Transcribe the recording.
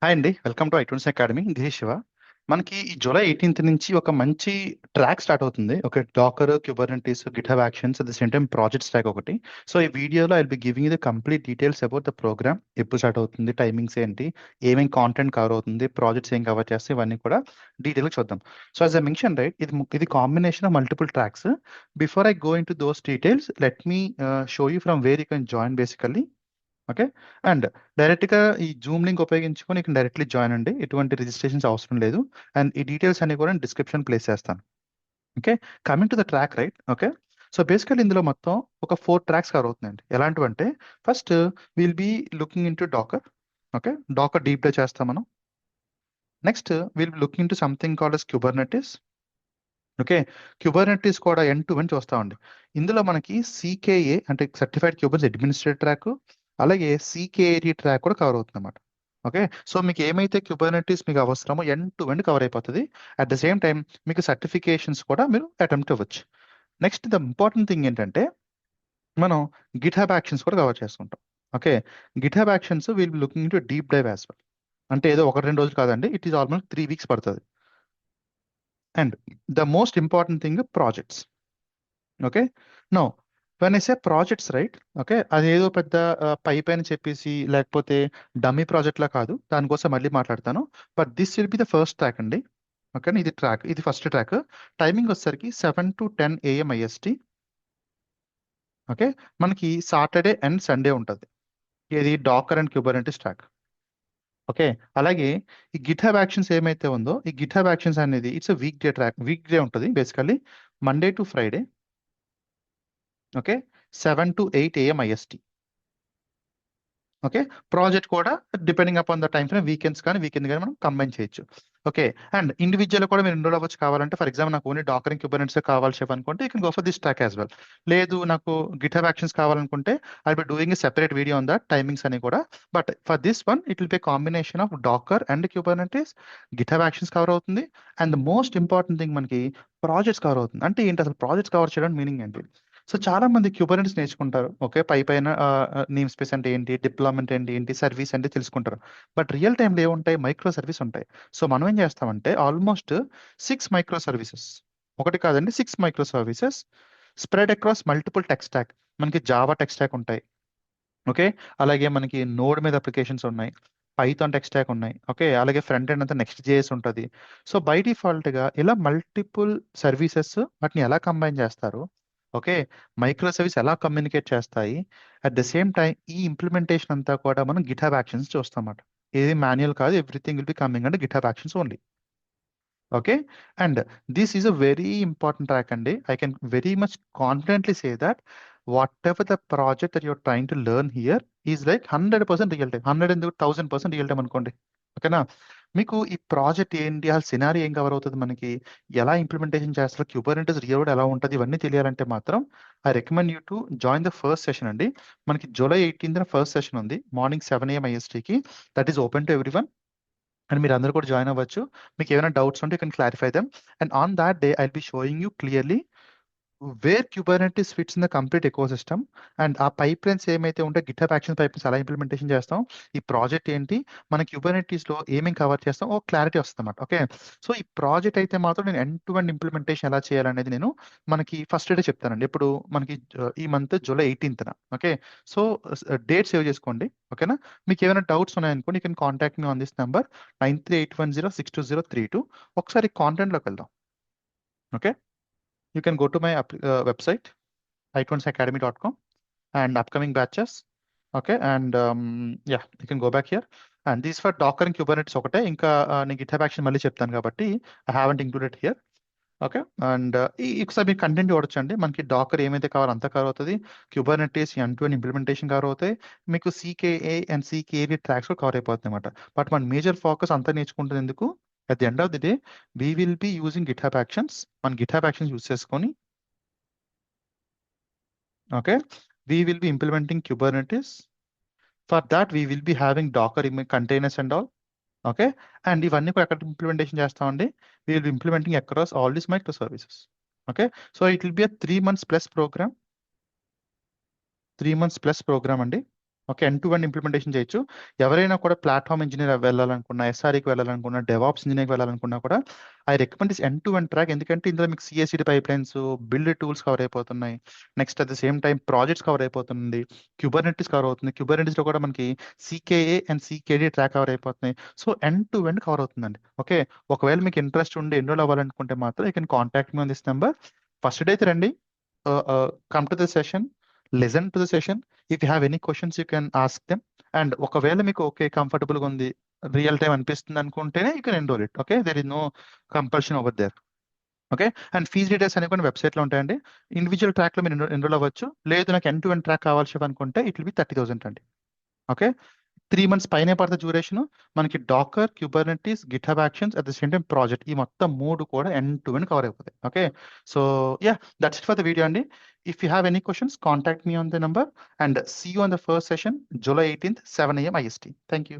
Hi అండి, welcome to iTunes academy. This Shiva. మనకి ఈ జూలై 18th నుంచి ఒక మంచి ట్రాక్ స్టార్ట్ అవుతుంది. ఒక Docker, Kubernetes, GitHub actions, at the same time projects track ఒకటి. సో ఈ వీడియోలో I be giving the complete details about the program. ఎప్పుడు స్టార్ట్ అవుతుంది, టైమింగ్స్ ఏంటి, ఏమేమి కాంటెంట్ కవర్ అవుతుంది, ప్రాజెక్ట్స్ ఏం కవర్ చేస్తాయి, ఇవన్నీ కూడా డీటెయిల్గా చూద్దాం. So as I mention right, ఇది combination of multiple tracks. Before I go into those details, let me show you from where you can join basically. Okay. And డైరెక్ట్గా ఈ జూమ్ లింక్ ఉపయోగించుకొని ఇక్కడ డైరెక్ట్లీ జాయిన్ అండి. ఎటువంటి registrations అవసరం లేదు. And ఈ డీటెయిల్స్ అన్ని కూడా డిస్క్రిప్షన్ ప్లేస్ చేస్తాను. Okay. Coming to the track right. Okay. So basically ఇందులో మొత్తం ఒక 4 ట్రాక్స్ కవర్ అవుతుందండి. ఎలాంటివంటే first will be looking into Docker. Okay. Docker deep dive చేస్తాం మనం. Next will be looking to something called as Kubernetes. Okay. Kubernetes కూడా end to end చూస్తామండి. ఇందులో మనకి సీకేఏ అంటే సర్టిఫైడ్ క్యూబర్స్ అడ్మినిస్ట్రేటర్ ట్రాక్, అలాగే సీకేఏటీ ట్రాక్ కూడా కవర్ అవుతుంది అనమాట. ఓకే. సో మీకు ఏమైతే క్యూబర్నెటిస్ మీకు అవసరమో ఎండ్ టు ఎండ్ కవర్ అయిపోతుంది. అట్ ద సేమ్ టైం మీకు సర్టిఫికేషన్స్ కూడా మీరు అటెంప్ట్ అవ్వచ్చు. నెక్స్ట్ ద ఇంపార్టెంట్ థింగ్ ఏంటంటే మనం గిట్హబ్ యాక్షన్స్ కూడా కవర్ చేసుకుంటాం. Okay. GitHub actions will be looking to deep dive as well. అంటే ఏదో 1-2 రోజులు కాదండి. ఇట్ ఈస్ ఆల్మోస్ట్ 3 weeks పడుతుంది. And the most important thing projects. Okay. No when I say projects right. Okay. అదేదో పెద్ద pipe అని చెప్పేసి లేకపోతే డమ్మీ ప్రాజెక్ట్ లా కాదు. దానికోసం మళ్ళీ మాట్లాడతాను. But this will be the first track అండి. ఓకే. ఇది ట్రాక్, ఇది ఫస్ట్ ట్రాక్. టైమింగ్ వచ్చేసరికి 7 to 10 AM IST. ఓకే. మనకి సాటర్డే అండ్ సండే ఉంటుంది. ఇది Docker and Kubernetes track. Okay. అలాగే ఈ గిట్హబ్ యాక్షన్స్ ఏమైతే ఉందో ఈ గిట్హబ్ యాక్షన్స్ అనేది it's weekday track. Weekday ఉంటుంది basically Monday to Friday. Okay. 7 to 8 AM IST. Okay. Project కూడా depending upon the time frame weekends కానీ weekend కానీ మనం కంబైన్ చేయొచ్చు. ఓకే. అండ్ ఇండివిజువల్ కూడా మీరు ఎన్రోల్ అవ్వచ్చు కావాలంటే. ఫర్ ఎగ్జాంపుల్ నాకు ఓన్లీ డాకర్ అండ్ క్యూబర్నెట్స్ కావాలి చెప్పి అనుకుంటే you can go for this track as well. లేదు నాకు గిట్హబ్ యాక్షన్స్ కావాలనుకుంటే I be doing a separate video on that timings అని కూడా. But for this one it will be combination of Docker and Kubernetes. GitHub Actions cover అవుతుంది. And the most important thing మనకి projects cover అవుతుంది. అంటే ఏంటి అసలు projects cover చేయడం meaning ఏంటి? సో చాలా మంది క్యూబర్నెటిస్ నేర్చుకుంటారు. ఓకే. పైన నేమ్ స్పేస్ అంటే ఏంటి, డిప్లాయ్మెంట్ ఏంటి, ఏంటి సర్వీస్ అంటే తెలుసుకుంటారు. బట్ రియల్ టైంలో ఏముంటాయి, మైక్రో సర్వీస్ ఉంటాయి. సో మనం ఏం చేస్తామంటే ఆల్మోస్ట్ 6 మైక్రో సర్వీసెస్, ఒకటి కాదండి 6 micro services spread across multiple tech stock. మనకి జావా టెక్ స్టాక్ ఉంటాయి. ఓకే. అలాగే మనకి నోడ్ మీద అప్లికేషన్స్ ఉన్నాయి. పైథాన్ టెక్ స్టాక్ ఉన్నాయి. ఓకే. అలాగే ఫ్రంట్ ఎండ్ అంతా నెక్స్ట్ జేఎస్ ఉంటుంది. సో బై డిఫాల్ట్ గా ఇలా మల్టిపుల్ సర్వీసెస్ వాటిని ఎలా కంబైన్ చేస్తారు, ఓకే, మైక్రో సర్వీస్ ఎలా కమ్యూనికేట్ చేస్తాయి, అట్ ద సేమ్ టైం ఈ ఇంప్లిమెంటేషన్ అంతా కూడా మనం గిట్హబ్ యాక్షన్స్ చూస్తామన్నమాట. ఏది మాన్యువల్ కాదు, everything will be coming and GitHub Actions only. Okay. And this is a very important track అండి. I can very much confidently say that whatever the project that you're trying to learn here is like 100% real time. 100 ఎందుకు 1000% real time అనుకోండి. ఓకేనా. మీకు ఈ project ఏంటి, ఆ scenario ఏం cover అవుతుంది, మనకి ఎలా ఇంప్లిమెంటేషన్ చేస్తారు, క్యూబర్నెటిస్ రియల్ వరల్డ్ ఎలా ఉంటుంది, ఇవన్నీ తెలియాలంటే మాత్రం I recommend you to join the first session అండి. మనకి జూలై 18th ఫస్ట్ సెషన్ ఉంది, మార్నింగ్ 7 AM ISTకి. That is open to everyone. And మీరు అందరూ కూడా జాయిన్ అవ్వచ్చు. మీకు ఏమైనా డౌట్స్ ఉంటే you can clarify them. And on that day I'll be showing you clearly where Kubernetes fits in the complete ecosystem. And ఆ పైప్ లైన్స్ ఏమైతే ఉంటే గిట్హబ్ యాక్షన్ పైప్ లైన్స్ ఎలా ఇంప్లిమెంటేషన్ చేస్తాం, ఈ ప్రాజెక్ట్ ఏంటి, మన Kubernetes లో ఏమేమి కవర్ చేస్తాం, ఓ క్లారిటీ వస్తుంది అన్నమాట. ఓకే. సో ఈ ప్రాజెక్ట్ అయితే మాత్రం నేను ఎండ్ టు ఎండ్ ఇంప్లిమెంటేషన్ ఎలా చేయాలనేది నేను మనకి ఫస్ట్ డే చెప్తానండి. ఇప్పుడు మనకి ఈ month July 18th. Okay. So date save చేసుకోండి. ఓకేనా. మీకు ఏమైనా డౌట్స్ ఉన్నాయనుకోండి, you can contact me on this number 9381062032. ఒకసారి కాంటెంట్లోకి వెళ్దాం. Okay. You can go to my website i20academy.com and upcoming batches. Okay. And yeah, you can go back here. And this for Docker and Kubernetes ఒకటే. ఇంకా నేను GitHub action మళ్ళీ చెప్తాను కాబట్టి I haven't included here. Okay. And ఒకసారి మీరు content చూడొచ్చండి. మనకి డాకర్ ఏమైతే కావాలో అంతా కవర్ అవుతుంది. Kubernetes end to end implementation cover అవుతాయి. మీకు సీకేఏ అండ్ సీకేఏబి ట్రాక్స్ కూడా కవర్ అయిపోతుంది అనమాట. బట్ మన మేజర్ ఫోకస్ అంతా నేర్చుకుంటుంది ఎందుకు, at the end of the day we will be using GitHub actions. మన గిట్హబ్ యాక్షన్స్ యూజ్ చేసుకొని, okay, we will be implementing Kubernetes. For that we will be having Docker containers and all. Okay. And ఇవన్నీ కూడా ఎక్కడ implementation చేస్తామండి, we will be implementing across all these microservices. Okay. So it will be a 3 months plus program. 3 months plus program అండి. Okay, end to end implementation చేయొచ్చు. ఎవరైనా కూడా platform engineer వెళ్ళాలనుకున్నా, ఎస్ఆర్ఈకి వెళ్ళాలనుకున్నా, డెవాప్స్ ఇంజనీర్కి వెళ్ళాలనుకున్నా కూడా I recommend this end to end track. ఎందుకంటే ఇందులో మీకు CI CD pipelines, build tools cover అయిపోతున్నాయి. Next at the same time projects cover అయిపోతుంది, క్యూబర్నెటిస్ కవర్ అవుతుంది. క్యూబర్నెటిస్ లో కూడా మనకి CKA and CKD track cover అయిపోతున్నాయి. So end to end cover అవుతుందండి. ఓకే, ఒకవేళ మీకు ఇంట్రెస్ట్ ఉండి ఎన్రోల్ అవ్వాలనుకుంటే మాత్రం you can contact me on this number. First day అయితే రండి, come to the session, listen to the session. If you have any questions you can ask them. And ఒకవేళ మీకు ఓకే కంఫర్టబుల్ గా ఉంది, real time అనిపిస్తుంది అనుకుంటేనే you can enrol it. Okay, there is no compulsion over there. Okay, and fees details అనేవి కొన్ని వెబ్సైట్లో ఉంటాయండి. ఇండివిజువల్ ట్రాక్ లో మీరు ఎన్రోల్ అవ్వచ్చు. లేదు నాకు ఎండ్ టు ఎండ్ ట్రాక్ కావాల్సి అనుకుంటే ఇట్ విల్ బి 30,000 అండి. ఓకే, 3 months పైనే పడుతుంది డ్యూరేషన్. మనకి Docker, Kubernetes, GitHub actions at the same time project, ఈ మొత్తం 3 కూడా ఎండ్ టు ఎండ్ కవర్ అయిపోతాయి. Okay, so yeah, that's it for the video అండి. If you have any questions contact me on the number and see you on the first session, July 18th, 7 AM IST. Thank you.